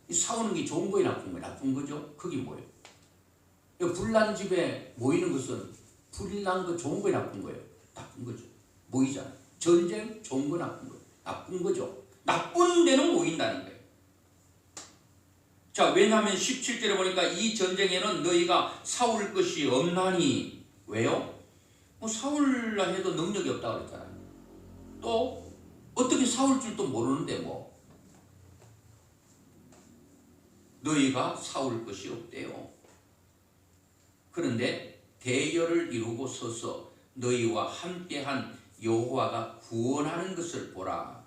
이 싸우는 게 좋은 거예요, 나쁜 거예요? 나쁜 거죠. 그게 뭐예요? 불난 집에 모이는 것은 불이 난 거 좋은 거예요, 나쁜 거예요? 나쁜 거죠. 모이잖아요. 전쟁 좋은 거 나쁜 거예요? 나쁜 거죠. 나쁜 데는 모인다는 거예요. 자, 왜냐하면 17절에 보니까 이 전쟁에는 너희가 싸울 것이 없나니. 왜요? 뭐 싸울라 해도 능력이 없다고 그랬잖아요. 또 어떻게 싸울 줄도 모르는데 뭐 너희가 싸울 것이 없대요. 그런데 대열을 이루고 서서 너희와 함께한 여호와가 구원하는 것을 보라.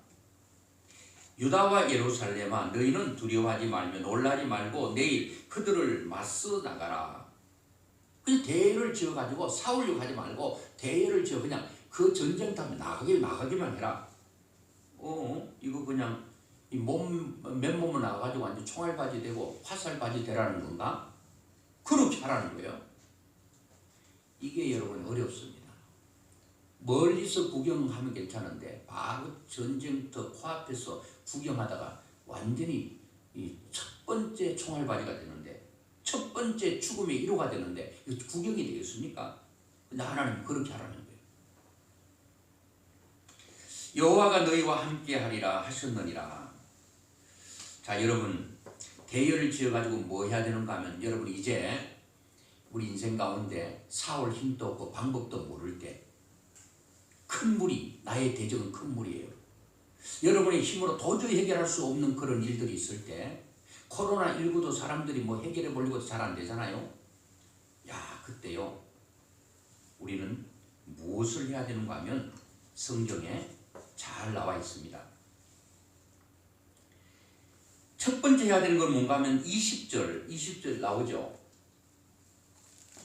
유다와 예루살렘아 너희는 두려워하지 말며 놀라지 말고 내일 그들을 맞서 나가라. 그냥 대열을 지어가지고 싸우려고 하지 말고 대열을 지어 그냥 그 전쟁터에 나가기만 해라. 이거 그냥 이 맨몸을 나가가지고 완전 총알바지 되고 화살바지 되라는 건가? 그렇게 하라는 거예요. 이게 여러분 어렵습니다. 멀리서 구경하면 괜찮은데 바로 전쟁터 코앞에서 구경하다가 완전히 이 첫 번째 총알바지가 되는데 첫 번째 죽음의 이로가 되는데 이거 구경이 되겠습니까? 근데 하나님은 그렇게 하라는 거예요. 여호와가 너희와 함께하리라 하셨느니라. 자 여러분 대열을 지어가지고 뭐 해야 되는가 하면 여러분 이제 우리 인생 가운데 싸울 힘도 없고 방법도 모를 때 큰 무리, 나의 대적은 큰 무리예요. 여러분의 힘으로 도저히 해결할 수 없는 그런 일들이 있을 때 코로나19도 사람들이 뭐 해결해 보려고 잘 안 되잖아요. 야 그때요 우리는 무엇을 해야 되는가 하면 성경에 잘 나와 있습니다. 첫 번째 해야 되는 건 뭔가 하면 20절 나오죠.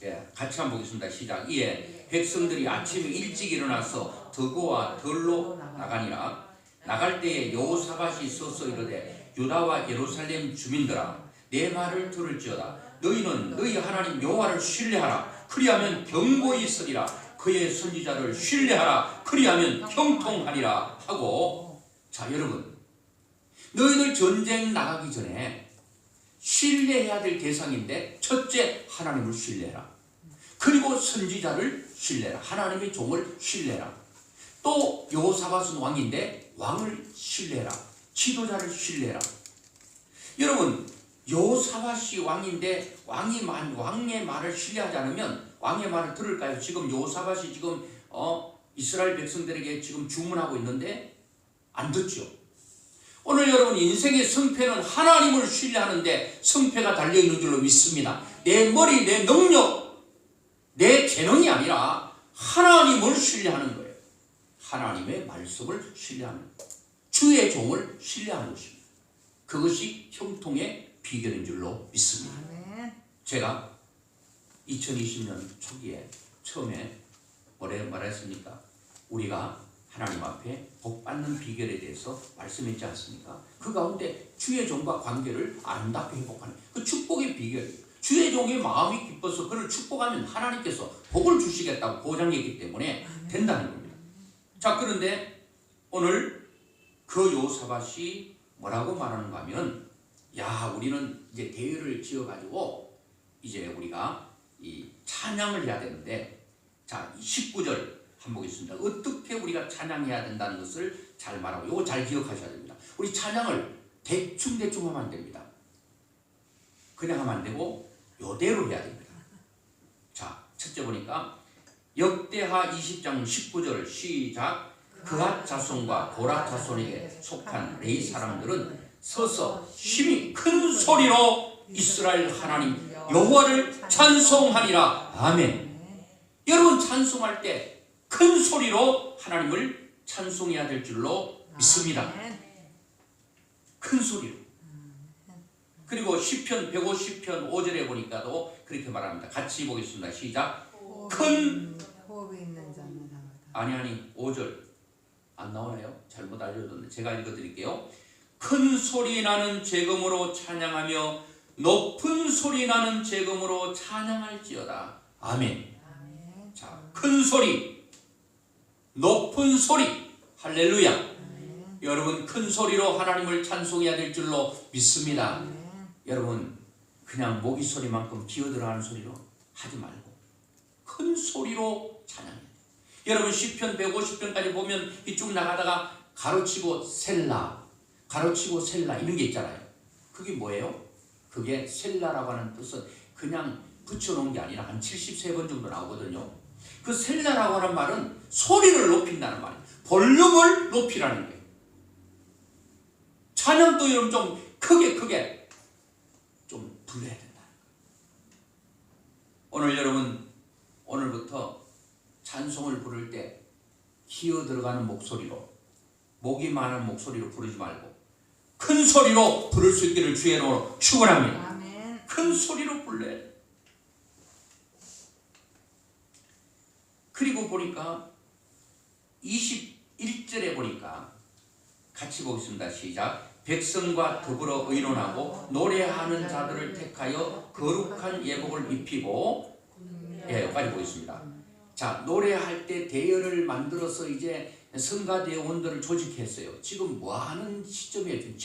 예, 같이 한번 보겠습니다. 시작. 이에 백성들이 아침에 일찍 일어나서 더고와 덜로 나가니라. 나갈 때에 여호사밧이 서서 이르되 유다와 예루살렘 주민들아 내 말을 들을지어다. 너희는 너희 하나님 여호와를 신뢰하라. 그리하면 견고히 서리라. 그의 선지자를 신뢰하라. 그리하면 형통하리라 하고. 자 여러분 너희들 전쟁 나가기 전에 신뢰해야 될 대상인데 첫째 하나님을 신뢰해라. 그리고 선지자를 신뢰해라. 하나님의 종을 신뢰해라. 또 여호사밧은 왕인데 왕을 신뢰해라. 지도자를 신뢰해라. 여러분 여호사밧이 왕인데 왕의 말을 신뢰하지 않으면 왕의 말을 들을까요? 지금 여호사밧이 지금 이스라엘 백성들에게 지금 주문하고 있는데 안 듣죠. 오늘 여러분 인생의 성패는 하나님을 신뢰하는데 성패가 달려있는 줄로 믿습니다. 내 머리, 내 능력, 내 재능이 아니라 하나님을 신뢰하는 거예요. 하나님의 말씀을 신뢰하는 거예요. 주의 종을 신뢰하는 것입니다. 그것이 형통의 비결인 줄로 믿습니다. 제가 2020년 초기에 처음에 뭐래 말했습니까? 우리가 하나님 앞에 복 받는 비결에 대해서 말씀했지 않습니까? 그 가운데 주의 종과 관계를 아름답게 회복하는 그 축복의 비결이에요. 주의 종의 마음이 기뻐서 그를 축복하면 하나님께서 복을 주시겠다고 보장했기 때문에 된다는 겁니다. 자 그런데 오늘 그 여호사밧이 뭐라고 말하는가 하면 야 우리는 이제 대회를 지어가지고 이제 우리가 이 찬양을 해야 되는데 자 19절 한번 보겠습니다. 어떻게 우리가 찬양해야 된다는 것을 잘 말하고 이거 잘 기억하셔야 됩니다. 우리 찬양을 대충 하면 안 됩니다. 그냥 하면 안 되고 요대로 해야 됩니다. 자, 첫째 보니까 역대하 20장 19절 시작. 그핫 자손과 고라 자손에게 속한 레위 사람들은 서서 심히 큰 소리로 이스라엘 하나님 여호와를 찬송하니라. 아멘. 여러분 찬송할 때 큰 소리로 하나님을 찬송해야 될 줄로 믿습니다. 큰 소리로. 그리고 시편 150편 5절에 보니까도 그렇게 말합니다. 같이 보겠습니다. 시작. 큰 호흡이 있는 자는 아니 5절 안 나오나요? 잘못 알려줬는데 제가 읽어드릴게요. 큰 소리 나는 재금으로 찬양하며 높은 소리 나는 재금으로 찬양할지어다. 아멘. 자, 큰 소리, 높은 소리, 할렐루야. 여러분 큰 소리로 하나님을 찬송해야 될 줄로 믿습니다. 여러분 그냥 모기 소리만큼 기어들어가는 소리로 하지 말고 큰 소리로 찬양해야 돼요. 여러분 시편 150편까지 보면 이쪽 나가다가 가로치고 셀라, 가로치고 셀라 이런 게 있잖아요. 그게 뭐예요? 그게 셀라라고 하는 뜻은 그냥 붙여놓은 게 아니라 한 73번 정도 나오거든요. 그 셀라라고 하는 말은 소리를 높인다는 말이에요. 볼륨을 높이라는 거예요. 찬양도 여러분 좀 크게 좀 불러야 된다. 오늘 여러분 오늘부터 찬송을 부를 때 기어 들어가는 목소리로 목이 많은 목소리로 부르지 말고 큰 소리로 부를 수 있기를 주의 이름으로 축원합니다. 아멘. 큰 소리로 불러야 돼. 그리고 보니까 21절에 보니까 같이 보겠습니다. 시작. 백성과 더불어 의논하고 노래하는 자들을 택하여 거룩한 예복을 입히고 여기까지 보겠습니다. 자, 노래할 때 대열을 만들어서 이제 성가대원들을 조직했어요. 지금 뭐하는 시점이에요?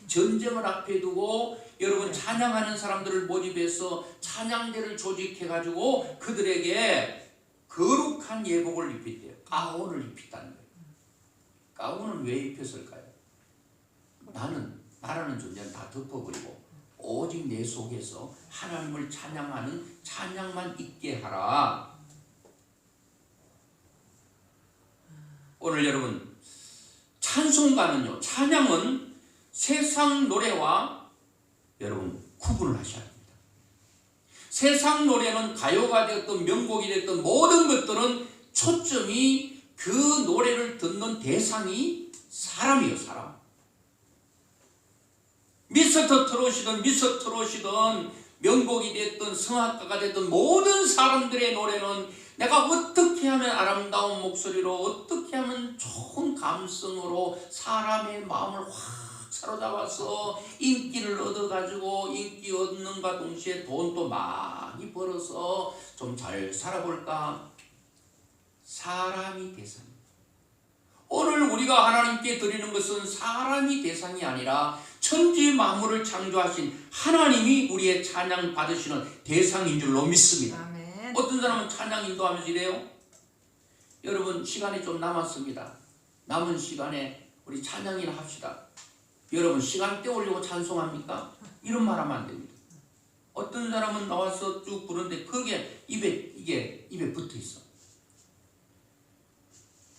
전쟁을 앞에 두고 여러분 찬양하는 사람들을 모집해서 찬양대를 조직해가지고 그들에게 거룩한 예복을 입혔대요. 가운을 입혔다는 거예요. 가운은 왜 입혔을까요? 나라는 존재는 다 덮어버리고 오직 내 속에서 하나님을 찬양하는 찬양만 있게 하라. 오늘 여러분 찬송가는요, 찬양은 세상 노래와 여러분 구분을 하셔야 합니다. 세상 노래는 가요가 되었든 명곡이 되었든 모든 것들은 초점이 그 노래를 듣는 대상이 사람이에요. 사람. 미스터 트롯이든 명곡이 됐든 성악가가 됐든 모든 사람들의 노래는 내가 어떻게 하면 아름다운 목소리로 어떻게 하면 좋은 감성으로 사람의 마음을 확 사로잡아서 인기를 얻어가지고 인기 얻는과 동시에 돈도 많이 벌어서 좀 잘 살아볼까? 사람이 대상입니다. 오늘 우리가 하나님께 드리는 것은 사람이 대상이 아니라 천지 만물을 창조하신 하나님이 우리의 찬양 받으시는 대상인 줄로 믿습니다. 아멘. 어떤 사람은 찬양 인도하면서 이래요. 여러분 시간이 좀 남았습니다. 남은 시간에 우리 찬양이나 합시다. 여러분 시간 때 올리고 찬송합니까? 이런 말 하면 안 됩니다. 어떤 사람은 나와서 쭉 부르는데 그게 입에 붙어 있어.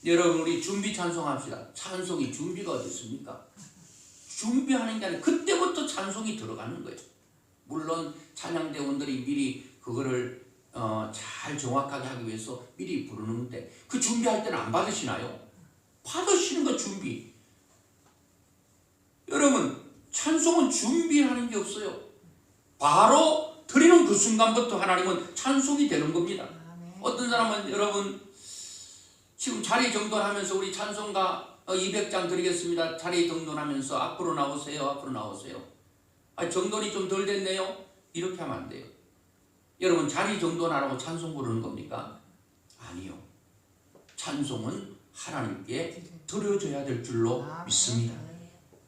여러분 우리 준비 찬송합시다. 찬송이 준비가 어디 있습니까? 준비하는 게 아니라 그때부터 찬송이 들어가는 거예요. 물론 찬양대원들이 미리 그거를 잘 정확하게 하기 위해서 미리 부르는데 그 준비할 때는 안 받으시나요? 받으시는 거 준비. 여러분 찬송은 준비하는 게 없어요. 바로 드리는 그 순간부터 하나님은 찬송이 되는 겁니다. 아멘. 어떤 사람은 여러분 지금 자리 정돈하면서 우리 찬송가 200장 드리겠습니다. 자리 정돈하면서 앞으로 나오세요. 정돈이 좀 덜 됐네요. 이렇게 하면 안 돼요. 여러분 자리 정돈하라고 찬송 부르는 겁니까? 아니요. 찬송은 하나님께 드려져야 될 줄로 믿습니다.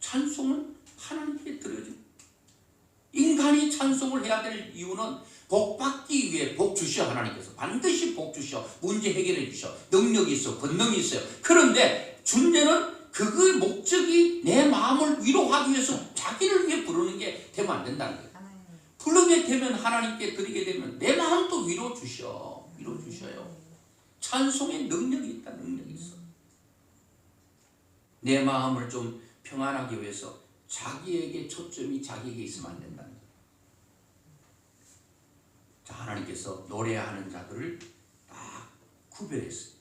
찬송은 하나님께 드려져. 가만히 찬송을 해야 될 이유는 복 받기 위해 복 주셔. 하나님께서 반드시 복 주셔. 문제 해결해 주셔. 능력이 있어. 권능이 있어요. 그런데 문제는 그 목적이 내 마음을 위로하기 위해서 자기를 위해 부르는 게 되면 안 된다는 거예요. 부르게 되면 하나님께 드리게 되면 내 마음도 위로 주셔. 위로 주셔요. 찬송의 능력이 있다. 능력이 있어. 내 마음을 좀 평안하기 위해서 자기에게 초점이 자기에게 있으면 안 된다는 거예요. 자, 하나님께서 노래하는 자들을 딱 구별했어요.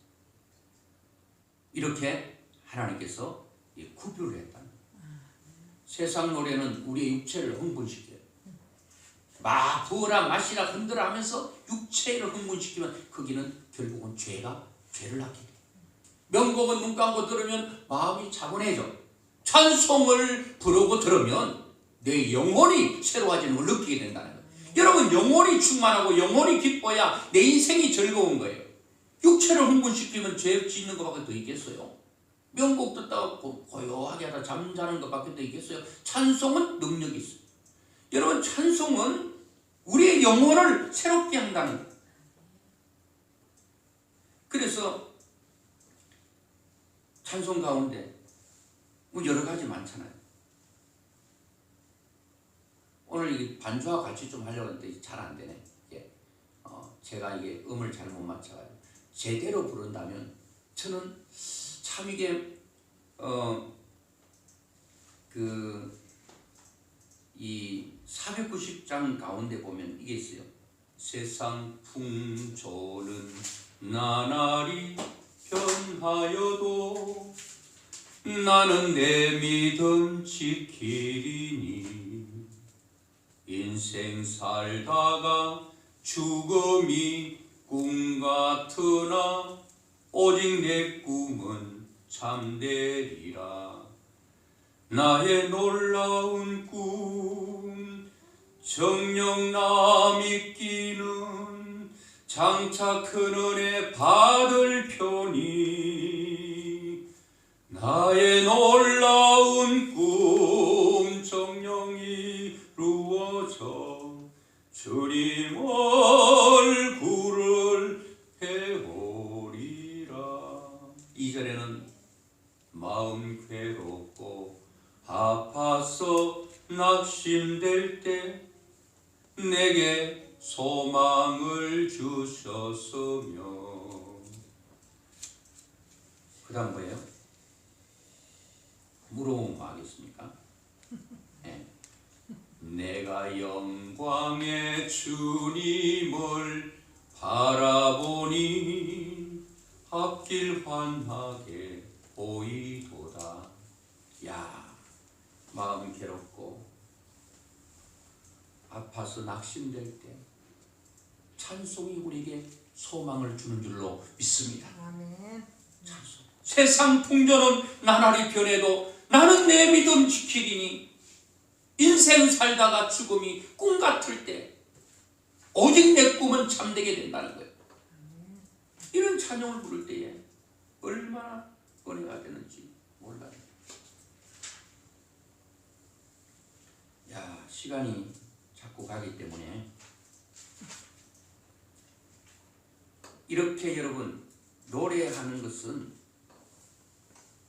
이렇게 하나님께서 구별을 했다는 거예요. 세상 노래는 우리의 육체를 흥분시켜요. 막 부어라 마시라 흔들어 하면서 육체를 흥분시키면 거기는 결국은 죄를 낳게 돼요. 명곡은 눈 감고 들으면 마음이 차분해져. 찬송을 부르고 들으면 내 영혼이 새로워지는 걸 느끼게 된다는 거예요. 여러분, 영혼이 충만하고 영혼이 기뻐야 내 인생이 즐거운 거예요. 육체를 흥분시키면 죄 짓는 것밖에 더 있겠어요? 명곡 듣다가 고요하게 하다 잠자는 것밖에 더 있겠어요? 찬송은 능력이 있어요. 여러분, 찬송은 우리의 영혼을 새롭게 한다는 거예요. 그래서 찬송 가운데 뭐 여러 가지 많잖아요. 오늘 이 반주와 같이 좀 하려고 했는데 잘 안 되네. 제가 이게 음을 잘 못 맞춰가지고 제대로 부른다면 저는 참 이게 이 490장 가운데 보면 이게 있어요. 세상 풍조는 나날이 변하여도 나는 내 믿음 지키리니 인생 살다가 죽음이 꿈 같으나 오직 내 꿈은 참되리라. 나의 놀라운 꿈 정녕 나 믿기는 장차 큰 은혜 받을 편이 나의 놀라운 꿈 정녕 이루어져 주님 얼굴을 배우리라. 2절에는 마음 괴롭고 아파서 낙심될 때 내게 소망을 주셨으며, 그 다음 뭐예요? 물어보면 뭐 하겠습니까? 네. 내가 영광의 주님을 바라보니 앞길 환하게 보이도다. 야, 마음 괴롭고 아파서 낙심될 때 찬송이 우리에게 소망을 주는 줄로 믿습니다. 아멘. 찬송. 세상 풍조는 나날이 변해도 나는 내 믿음 지키리니 인생 살다가 죽음이 꿈 같을 때 오직 내 꿈은 참되게 된다는 거예요. 이런 찬양을 부를 때에 얼마나 은혜가 되는지 몰라요. 야, 시간이 자꾸 가기 때문에 이렇게 여러분 노래하는 것은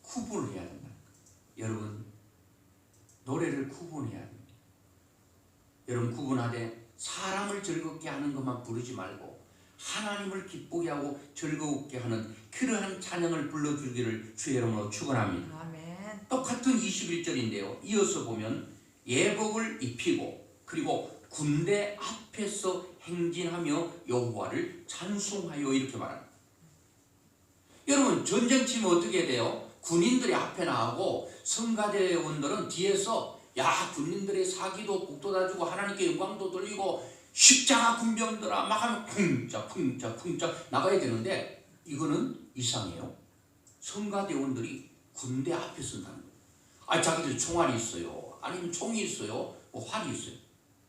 구분을 해야 된다. 여러분 노래를 구분해야 됩니다. 여러분 구분하되 사람을 즐겁게 하는 것만 부르지 말고 하나님을 기쁘게 하고 즐겁게 하는 그러한 찬양을 불러주기를 주의 이름으로 축원합니다. 아멘. 똑같은 21절인데요. 이어서 보면 예복을 입히고 그리고 군대 앞에서 행진하며 여호와를 찬송하여 이렇게 말합니다. 여러분 전쟁 치면 어떻게 돼요? 군인들이 앞에 나가고 성가대원들은 뒤에서 야 군인들의 사기도 북돋아주고 하나님께 영광도 돌리고 십자가 군병들아 막 하면 쿵짝 나가야 되는데 이거는 이상해요. 성가대원들이 군대 앞에 선다는 거예요. 아 자기들 총알이 있어요. 아니면 총이 있어요. 뭐 활이 있어요.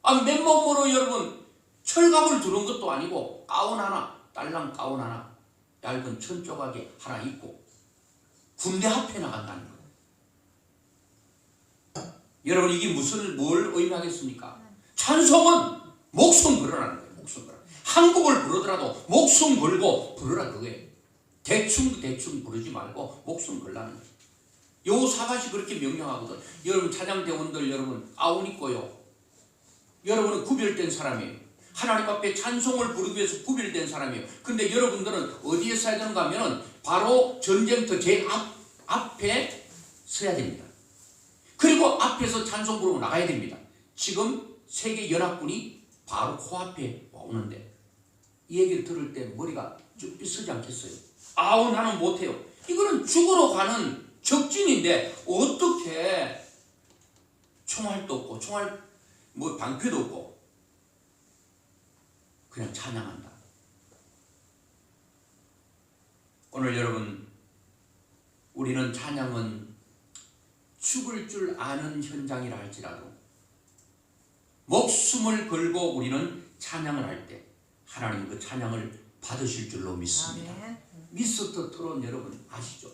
아 맨몸으로 여러분 철갑을 두른 것도 아니고 가운 하나 딸랑 가운 하나 얇은 천 조각에 하나 있고 군대 앞에 나간다는 거예요. 여러분 이게 뭘 의미하겠습니까? 찬송은 목숨 걸어라는 거예요. 목숨 걸어. 한국을 부르더라도 목숨 걸고 부르라 그거예요. 대충 부르지 말고 목숨 걸라는 거예요. 여호사밧이 그렇게 명령하거든. 여러분 찬양대원들 여러분 아운 있고요. 여러분은 구별된 사람이에요. 하나님 앞에 찬송을 부르기 위해서 구별된 사람이에요. 근데 여러분들은 어디에 서야 되는가 하면 바로 전쟁터 제일 앞에 서야 됩니다. 그리고 앞에서 찬송 부르고 나가야 됩니다. 지금 세계연합군이 바로 코앞에 오는데 이 얘기를 들을 때 머리가 쭉 서지 않겠어요? 아우 나는 못해요. 이거는 죽으러 가는 적진인데 어떻게 총알도 없고 총알 뭐 방패도 없고 그냥 찬양한다. 오늘 여러분 우리는 찬양은 죽을 줄 아는 현장이라 할지라도 목숨을 걸고 우리는 찬양을 할 때 하나님 그 찬양을 받으실 줄로 믿습니다. 미스터 트롯 여러분 아시죠?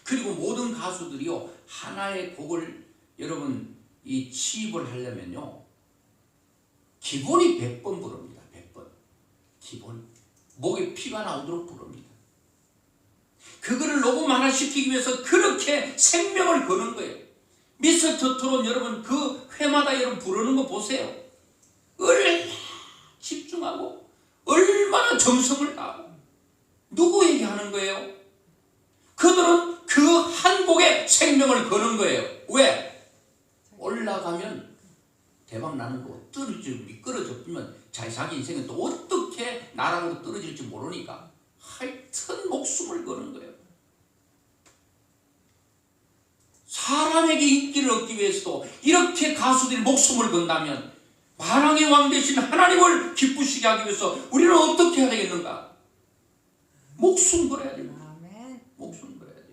그리고 모든 가수들이요 하나의 곡을 여러분 이 취입을 하려면요 기본이 100번 부릅니다. 100번 기본 목에 피가 나오도록 부릅니다. 그거를 녹음 하나 시키기 위해서 그렇게 생명을 거는 거예요. 미스터 트롯 여러분 그 회마다 여러분 부르는 거 보세요. 얼마나 집중하고 얼마나 정성을 다하고 누구에게 하는 거예요? 그들은 그 한 곡에 생명을 거는 거예요. 왜? 올라가면 대박 나는 거 떨어지고 미끄러져 보면 자기 인생은 또 어떻게 나락으로 떨어질지 모르니까 하여튼 목숨을 거는 거예요. 사람에게 인기를 얻기 위해서도 이렇게 가수들이 목숨을 건다면 만왕의 왕 대신 하나님을 기쁘시게 하기 위해서 우리는 어떻게 해야 되겠는가? 목숨 걸어야 됩니다. 목숨 걸어야 돼요.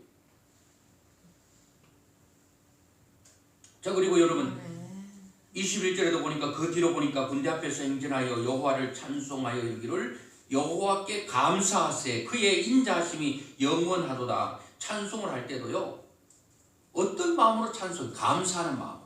자 그리고 여러분 21절에도 보니까 그 뒤로 보니까 군대 앞에서 행진하여 여호와를 찬송하여 이르기를 여호와께 감사하세 그의 인자하심이 영원하도다. 찬송을 할 때도요 어떤 마음으로 찬송? 감사하는 마음.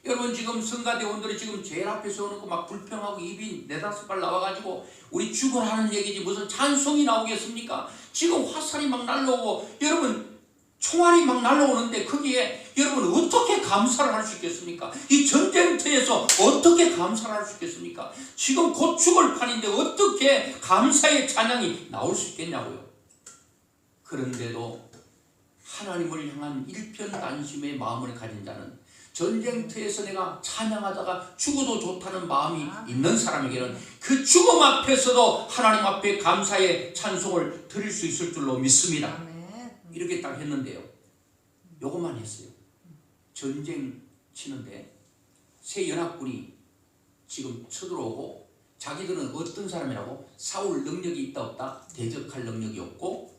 여러분 지금 성가대원들이 지금 제일 앞에 서놓고 막 불평하고 입이 4-5발 나와가지고 우리 죽어라는 얘기지 무슨 찬송이 나오겠습니까? 지금 화살이 막 날라오고 여러분 총알이 막 날라오는데 거기에 여러분 어떻게 감사를 할 수 있겠습니까? 이 전쟁터에서 어떻게 감사를 할 수 있겠습니까? 지금 곧 죽을 판인데 어떻게 감사의 찬양이 나올 수 있겠냐고요. 그런데도 하나님을 향한 일편단심의 마음을 가진 자는 전쟁터에서 내가 찬양하다가 죽어도 좋다는 마음이 있는 사람에게는 그 죽음 앞에서도 하나님 앞에 감사의 찬송을 드릴 수 있을 줄로 믿습니다. 이렇게 딱 했는데요. 요것만 했어요. 전쟁 치는데 새 연합군이 지금 쳐들어오고 자기들은 어떤 사람이라고? 싸울 능력이 있다 없다? 대적할 능력이 없고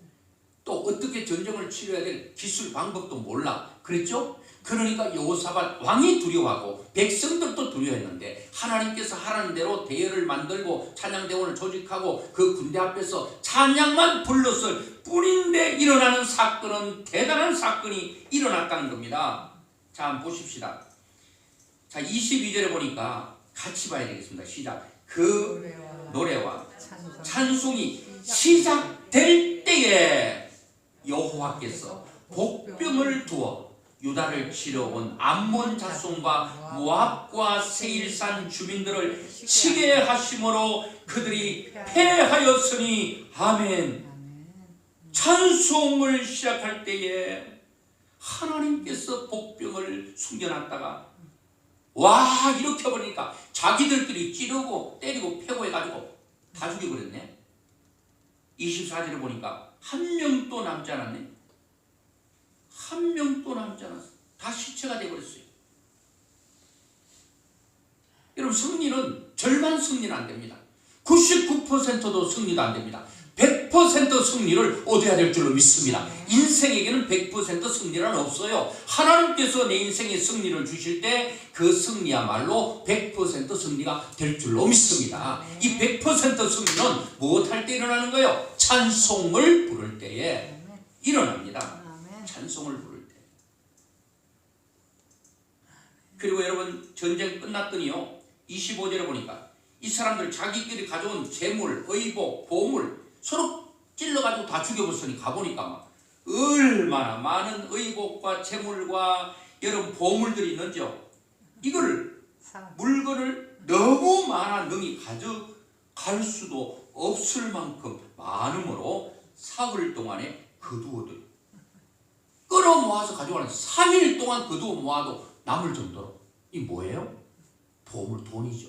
또 어떻게 전쟁을 치러야 될 기술 방법도 몰라. 그랬죠? 그러니까 여호사밧 왕이 두려워하고 백성들도 두려워했는데 하나님께서 하라는 대로 대열을 만들고 찬양대원을 조직하고 그 군대 앞에서 찬양만 불렀을 뿐인데 일어나는 사건은 대단한 사건이 일어났다는 겁니다. 자 한번 보십시다. 자 22절에 보니까 같이 봐야 되겠습니다. 시작. 그 노래와 찬송이 시작될 때에 여호와께서 복병을 두어 유다를 치러 온 암몬 자손과 모압과 세일산 주민들을 치게 하심으로 그들이 패하였으니 아멘. 찬송을 시작할 때에 하나님께서 복병을 숨겨놨다가 와 이렇게 버리니까 자기들끼리 찌르고 때리고 패고 해가지고 다 죽여버렸네. 24절을 보니까 한 명도 남지 않았네. 한 명도 남지 않았어. 다 시체가 되어버렸어요. 여러분 승리는 절반 승리는 안 됩니다. 99%도 승리도 안 됩니다. 100% 승리를 얻어야 될 줄로 믿습니다. 인생에게는 100% 승리란 없어요. 하나님께서 내 인생에 승리를 주실 때 그 승리야말로 100% 승리가 될 줄로 믿습니다. 이 100% 승리는 무엇할 때 일어나는 거예요? 찬송을 부를 때에 일어납니다. 찬송을 부를 때. 그리고 여러분 전쟁 끝났더니요 25절에 보니까 이 사람들 자기끼리 가져온 재물, 의복, 보물 서로 찔러가지고 다 죽여버렸으니 가보니까 막 얼마나 많은 의복과 재물과 여러 보물들이 있는지요. 이걸 물건을 너무 많아 능히 가져갈 수도 없을 만큼 많음으로 사흘 동안에 거두어들 끌어모아서 가져가는 3일 동안 거두어 모아도 남을 정도로. 이 뭐예요? 보물, 돈이죠.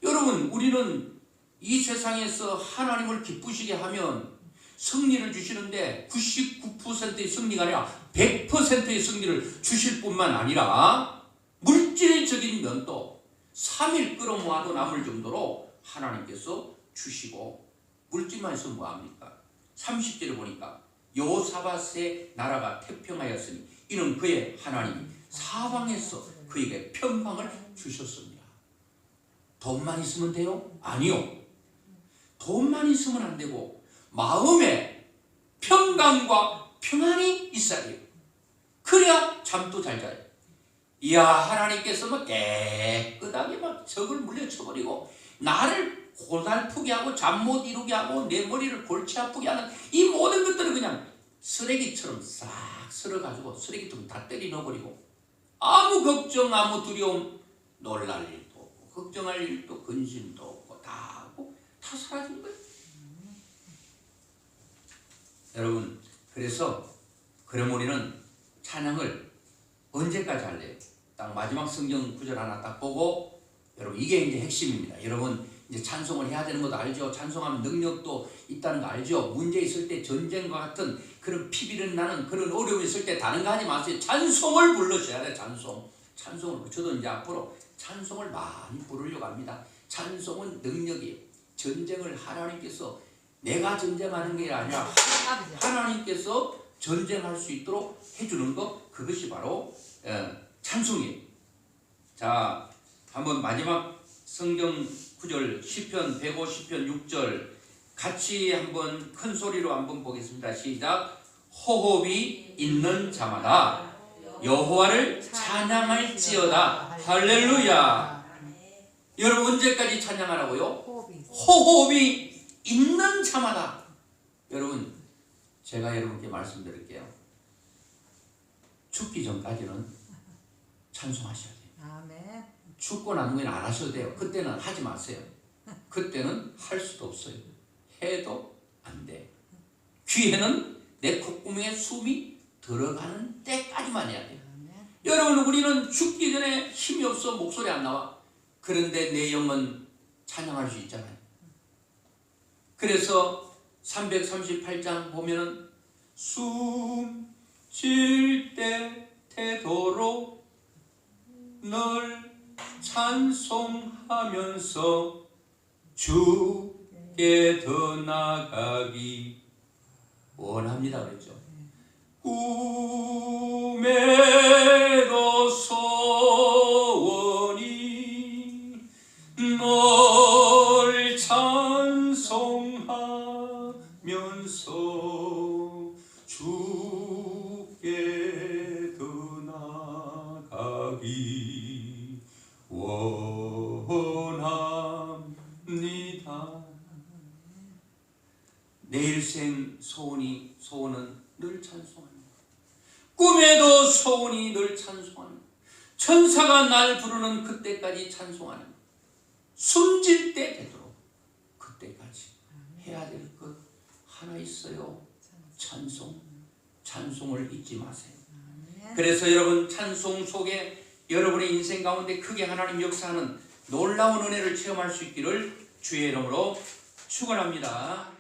여러분, 우리는 이 세상에서 하나님을 기쁘시게 하면 승리를 주시는데 99%의 승리가 아니라 100%의 승리를 주실 뿐만 아니라 물질적인 면도 3일 끌어모아도 남을 정도로 하나님께서 주시고, 물질만 있으면 뭐합니까? 30절에 보니까 여호사밧의 나라가 태평하였으니 이는 그의 하나님이 사방에서 그에게 평강을 주셨습니다. 돈만 있으면 돼요? 아니요. 돈만 있으면 안 되고 마음에 평강과 평안이 있어야 돼요. 그래야 잠도 잘 자요. 이야, 하나님께서 막 깨끗하게 막 적을 물려쳐버리고 나를 고달프게 하고 잠 못 이루게 하고 내 머리를 골치 아프게 하는 이 모든 것들을 그냥 쓰레기처럼 싹 쓸어가지고 쓰레기통 다 때려 넣어버리고 아무 걱정, 아무 두려움, 놀랄 일도 없고 걱정할 일도 근심도 없고 다 하고 다 사라진 거예요. 여러분, 그래서 그럼 우리는 찬양을 언제까지 할래요? 딱 마지막 성경 구절 하나 딱 보고, 여러분 이게 이제 핵심입니다. 여러분 이제 찬송을 해야 되는 것도 알죠? 찬송하면 능력도 있다는 거 알죠? 문제 있을 때, 전쟁과 같은 그런 피비린 나는 그런 어려움이 있을 때 다른 거 하지 마세요. 찬송을 불러셔야 돼요. 찬송을. 저도 이제 앞으로 찬송을 많이 부르려고 합니다. 찬송은 능력이에요. 전쟁을 하나님께서, 내가 전쟁하는 게 아니라 하나님께서 전쟁할 수 있도록 해주는 것, 그것이 바로 찬송이에요. 자, 한번 마지막 성경 구절 시편 150편 6절 같이 한번 큰 소리로 한번 보겠습니다. 시작. 호흡이 있는 자마다 여호와를 찬양할지어다. 할렐루야. 여러분 언제까지 찬양하라고요? 호흡이 있는 자마다. 여러분, 제가 여러분께 말씀드릴게요. 죽기 전까지는 찬송하셔야 돼요. 아멘. 죽고 난 후에는 안 하셔도 돼요. 그때는 하지 마세요. 그때는 할 수도 없어요. 해도 안 돼. 귀에는 내 콧구멍에 숨이 들어가는 때까지만 해야 돼요. 아멘. 여러분, 우리는 죽기 전에 힘이 없어 목소리 안 나와. 그런데 내 영은 찬양할 수 있잖아요. 그래서 338장 보면은 숨 쉴 때 태도로 널 찬송하면서 주께 더 나가기 원합니다. 그랬죠. 꿈에도 소원이 널 찬송하면서 주께 더 나가기 원합니다. 내 일생 소원은 늘 찬송합니다. 꿈에도 소원이 늘 찬송합니다. 천사가 날 부르는 그때까지 찬송하는, 숨질 때 되도록 그때까지 해야 될 것 하나 있어요. 찬송을 잊지 마세요. 그래서 여러분, 찬송 속에 여러분의 인생 가운데 크게 하나님 역사하는 놀라운 은혜를 체험할 수 있기를 주의 이름으로 축원합니다.